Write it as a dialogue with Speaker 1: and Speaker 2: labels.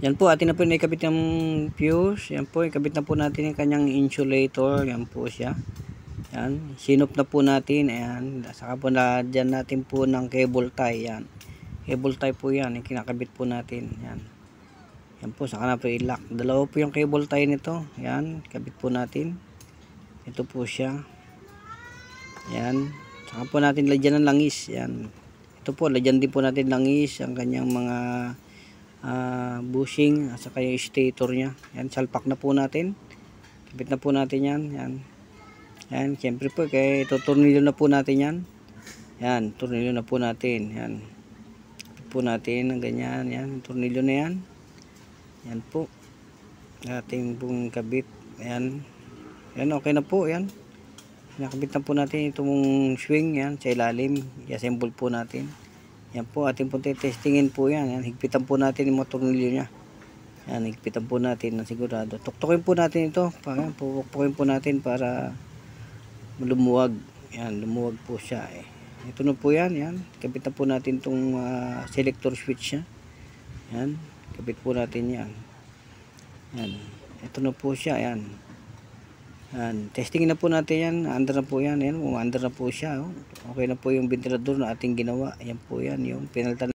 Speaker 1: Yan po, atin na po naikabit ng fuse. Yan po, ikabit na po natin yung kanyang insulator. Yan po siya. Yan, sinop na po natin. Ayan, saka po na dyan natin po ng cable tie. Yan, cable tie po yan, yung kinakabit po natin. Yan, yan po, saka na po i-lock. Dalawa po yung cable tie nito. Yan, kabit po natin. Ito po siya. Yan, saka po natin lagyan ng langis. Yan, ito po, lagyan din po natin langis ang kanyang mga bushing at saka yung stator nya. Yan, salpak na po natin, kabit na po natin yan. Yan, yan, siyempre po kaya itutornilyo na po natin yan. Yan, tornilyo na po natin. Yan, kabit po natin ng ganyan. Yan, tornilyo na yan. Yan po ating pong kabit. Yan, yan, okay na po. Yan, nakabit na po natin itong swing yan sa ilalim. I-assemble po natin. Yan po, ating po testingin po yan. Yan, higpitan po natin yung mga tornilyo nya. Yan, higpitan po natin na sigurado. Tuktukin po natin ito. Pupukpukin po natin para lumuwag. Yan, lumuwag po siya. Ito na po yan. Yan, kabit na po natin itong selector switch nya. Yan, kabit po natin yan. Yan, ito na po siya. Yan. Yan, testing na po natin yan. Under na po yan. Yan, under na po siya. Okay na po yung ventilador na ating ginawa. Yan po yan, yung pinalitan.